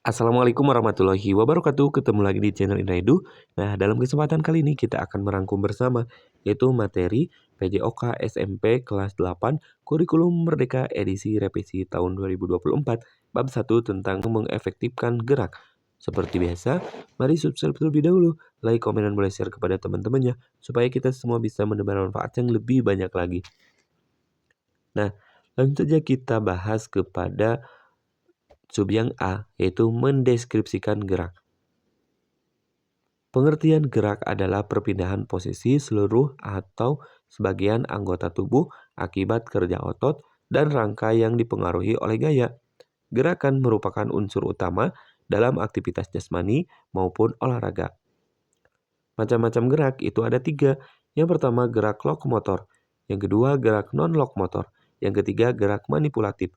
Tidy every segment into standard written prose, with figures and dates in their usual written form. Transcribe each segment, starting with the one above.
Assalamualaikum warahmatullahi wabarakatuh. Ketemu lagi di channel Indra Edu. Nah, dalam kesempatan kali ini kita akan merangkum bersama yaitu materi PJOK SMP kelas 8 Kurikulum Merdeka edisi revisi tahun 2024 bab 1 tentang mengefektifkan gerak. Seperti biasa, mari subscribe terlebih dahulu, like, komen, dan boleh share kepada teman-temannya supaya kita semua bisa mendapat manfaat yang lebih banyak lagi. Nah, langsung saja kita bahas kepada sub yang A, yaitu mendeskripsikan gerak. Pengertian gerak adalah perpindahan posisi seluruh atau sebagian anggota tubuh akibat kerja otot dan rangka yang dipengaruhi oleh gaya. Gerakan merupakan unsur utama dalam aktivitas jasmani maupun olahraga. Macam-macam gerak itu ada 3. Yang pertama gerak lokomotor, yang kedua gerak non-lokomotor, yang ketiga gerak manipulatif.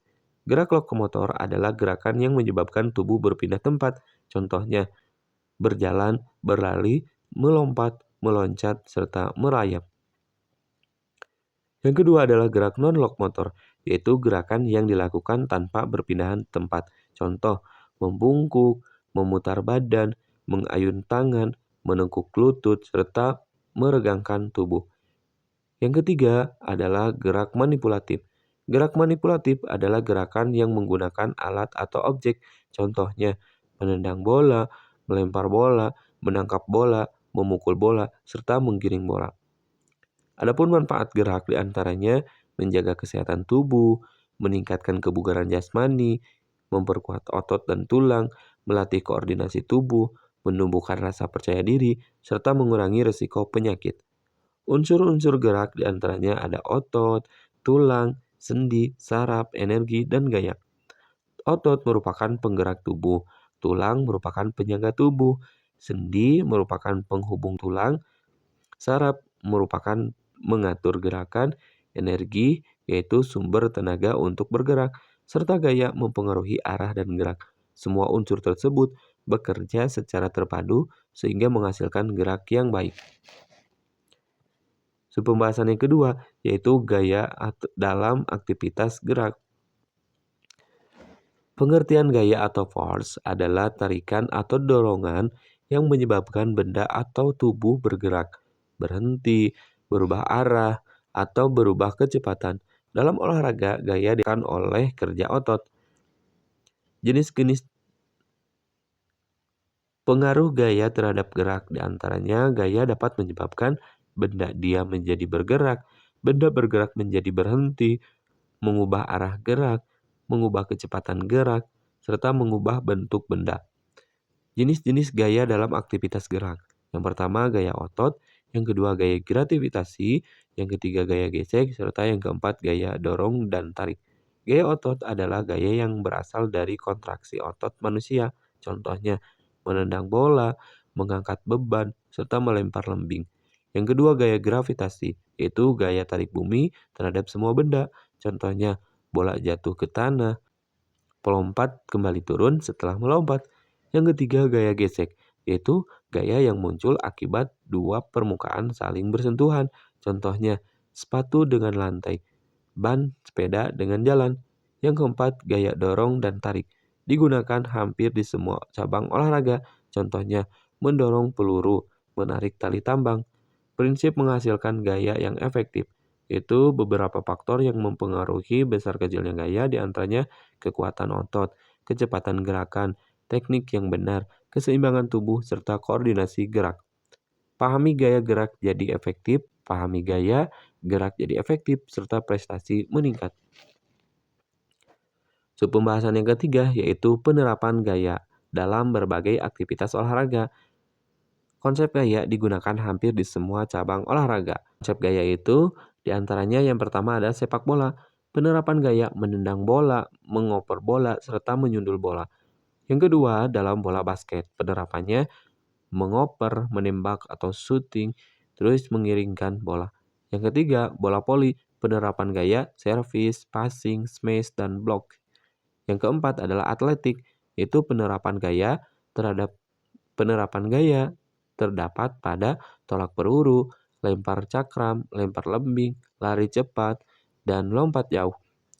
Gerak lokomotor adalah gerakan yang menyebabkan tubuh berpindah tempat. Contohnya, berjalan, berlari, melompat, meloncat, serta merayap. Yang kedua adalah gerak non-lokomotor, yaitu gerakan yang dilakukan tanpa berpindahan tempat. Contoh, membungkuk, memutar badan, mengayun tangan, menekuk lutut, serta meregangkan tubuh. Yang ketiga adalah gerak manipulatif. Gerak manipulatif adalah gerakan yang menggunakan alat atau objek. Contohnya, menendang bola, melempar bola, menangkap bola, memukul bola, serta menggiring bola. Adapun manfaat gerak diantaranya menjaga kesehatan tubuh, meningkatkan kebugaran jasmani, memperkuat otot dan tulang, melatih koordinasi tubuh, menumbuhkan rasa percaya diri, serta mengurangi risiko penyakit. Unsur-unsur gerak diantaranya ada otot, tulang, sendi, saraf, energi, dan gaya. Otot merupakan penggerak tubuh, tulang merupakan penjaga tubuh, sendi merupakan penghubung tulang, saraf merupakan mengatur gerakan, energi yaitu sumber tenaga untuk bergerak, serta gaya mempengaruhi arah dan gerak. Semua unsur tersebut bekerja secara terpadu sehingga menghasilkan gerak yang baik. Pembahasan yang kedua yaitu gaya dalam aktivitas gerak. Pengertian gaya atau force adalah tarikan atau dorongan yang menyebabkan benda atau tubuh bergerak, berhenti, berubah arah, atau berubah kecepatan. Dalam olahraga, gaya diberikan oleh kerja otot. Jenis-jenis pengaruh gaya terhadap gerak diantaranya gaya dapat menyebabkan benda diam menjadi bergerak, benda bergerak menjadi berhenti, mengubah arah gerak, mengubah kecepatan gerak, serta mengubah bentuk benda. Jenis-jenis gaya dalam aktivitas gerak. Yang pertama gaya otot, yang kedua gaya gravitasi, yang ketiga gaya gesek, serta yang keempat gaya dorong dan tarik. Gaya otot adalah gaya yang berasal dari kontraksi otot manusia. Contohnya, menendang bola, mengangkat beban, serta melempar lembing. Yang kedua gaya gravitasi, yaitu gaya tarik bumi terhadap semua benda. Contohnya, bola jatuh ke tanah, pelompat kembali turun setelah melompat. Yang ketiga gaya gesek, yaitu gaya yang muncul akibat dua permukaan saling bersentuhan. Contohnya, sepatu dengan lantai, ban sepeda dengan jalan. Yang keempat, gaya dorong dan tarik. Digunakan hampir di semua cabang olahraga. Contohnya, mendorong peluru, menarik tali tambang. Prinsip menghasilkan gaya yang efektif, yaitu beberapa faktor yang mempengaruhi besar kecilnya gaya, diantaranya kekuatan otot, kecepatan gerakan, teknik yang benar, keseimbangan tubuh, serta koordinasi gerak. Pahami gaya gerak jadi efektif, pahami gaya gerak jadi efektif, serta prestasi meningkat. Pembahasan yang ketiga yaitu penerapan gaya dalam berbagai aktivitas olahraga. Konsep gaya digunakan hampir di semua cabang olahraga. Konsep gaya itu diantaranya yang pertama ada sepak bola. Penerapan gaya menendang bola, mengoper bola, serta menyundul bola. Yang kedua dalam bola basket. Penerapannya mengoper, menembak atau shooting, terus mengiringkan bola. Yang ketiga bola voli. Penerapan gaya, servis, passing, smash, dan block. Yang keempat adalah atletik, yaitu penerapan gaya terdapat pada tolak peluru, lempar cakram, lempar lembing, lari cepat, dan lompat jauh.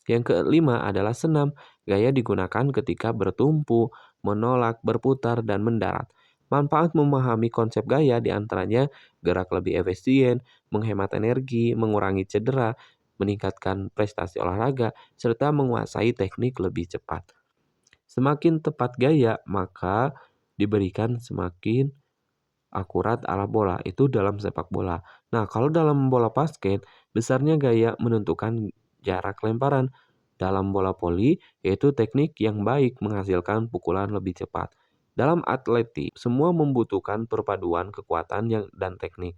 Yang kelima adalah senam. Gaya digunakan ketika bertumpu, menolak, berputar, dan mendarat. Manfaat memahami konsep gaya diantaranya gerak lebih efisien, menghemat energi, mengurangi cedera, meningkatkan prestasi olahraga, serta menguasai teknik lebih cepat. Semakin tepat gaya, maka diberikan semakin akurat ala bola, itu dalam sepak bola. Nah, kalau dalam bola basket, besarnya gaya menentukan jarak lemparan. Dalam bola voli, yaitu teknik yang baik menghasilkan pukulan lebih cepat. Dalam atletik, semua membutuhkan perpaduan kekuatan dan teknik.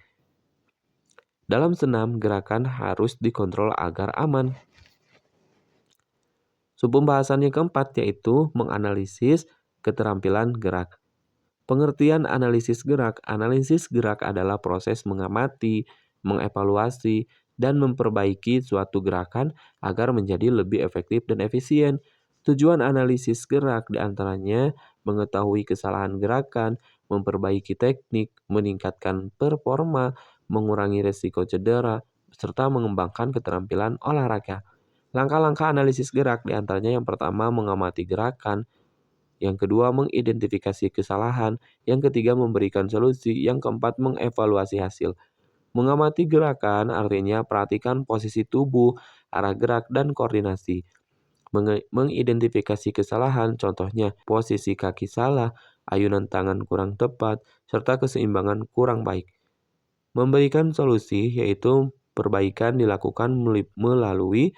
Dalam senam, gerakan harus dikontrol agar aman. Pembahasan yang keempat yaitu menganalisis keterampilan gerak. Pengertian analisis gerak. Analisis gerak adalah proses mengamati, mengevaluasi, dan memperbaiki suatu gerakan agar menjadi lebih efektif dan efisien. Tujuan analisis gerak diantaranya mengetahui kesalahan gerakan, memperbaiki teknik, meningkatkan performa, mengurangi resiko cedera, serta mengembangkan keterampilan olahraga. Langkah-langkah analisis gerak diantaranya yang pertama mengamati gerakan, yang kedua mengidentifikasi kesalahan, yang ketiga memberikan solusi, yang keempat mengevaluasi hasil. Mengamati gerakan artinya perhatikan posisi tubuh, arah gerak, dan koordinasi. Mengidentifikasi kesalahan contohnya posisi kaki salah, ayunan tangan kurang tepat, serta keseimbangan kurang baik. Memberikan solusi yaitu perbaikan dilakukan melalui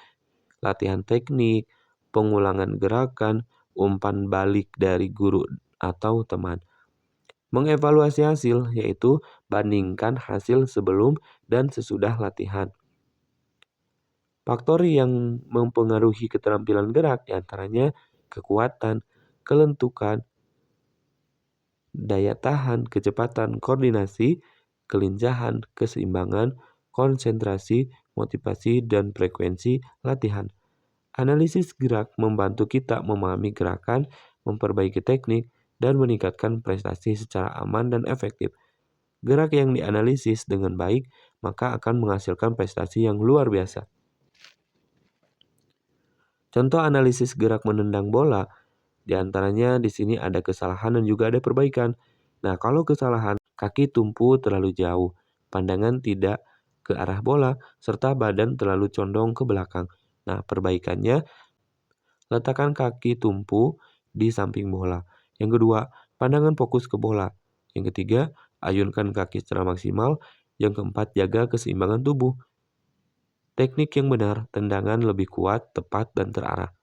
latihan teknik, pengulangan gerakan, umpan balik dari guru atau teman. Mengevaluasi hasil yaitu bandingkan hasil sebelum dan sesudah latihan. Faktor yang mempengaruhi keterampilan gerak diantaranya kekuatan, kelentukan, daya tahan, kecepatan, koordinasi, kelincahan, keseimbangan, konsentrasi, motivasi, dan frekuensi latihan. Analisis gerak membantu kita memahami gerakan, memperbaiki teknik, dan meningkatkan prestasi secara aman dan efektif. Gerak yang dianalisis dengan baik, maka akan menghasilkan prestasi yang luar biasa. Contoh analisis gerak menendang bola, diantaranya di sini ada kesalahan dan juga ada perbaikan. Nah, kalau kesalahan, kaki tumpu terlalu jauh, pandangan tidak ke arah bola, serta badan terlalu condong ke belakang. Nah, perbaikannya, letakkan kaki tumpu di samping bola. Yang kedua, pandangan fokus ke bola. Yang ketiga, ayunkan kaki secara maksimal. Yang keempat, jaga keseimbangan tubuh. Teknik yang benar, tendangan lebih kuat, tepat, dan terarah.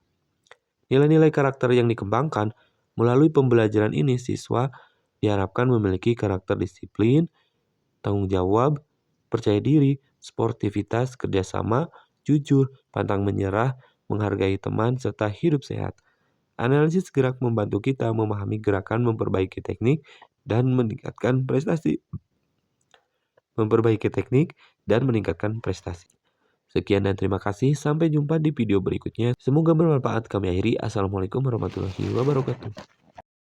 Nilai-nilai karakter yang dikembangkan melalui pembelajaran ini, siswa diharapkan memiliki karakter disiplin, tanggung jawab, percaya diri, sportivitas, kerjasama, jujur, pantang menyerah, menghargai teman, serta hidup sehat. Analisis gerak membantu kita memahami gerakan, memperbaiki teknik, dan meningkatkan prestasi. Sekian dan terima kasih. Sampai jumpa di video berikutnya. Semoga bermanfaat. Kami akhiri. Assalamualaikum warahmatullahi wabarakatuh.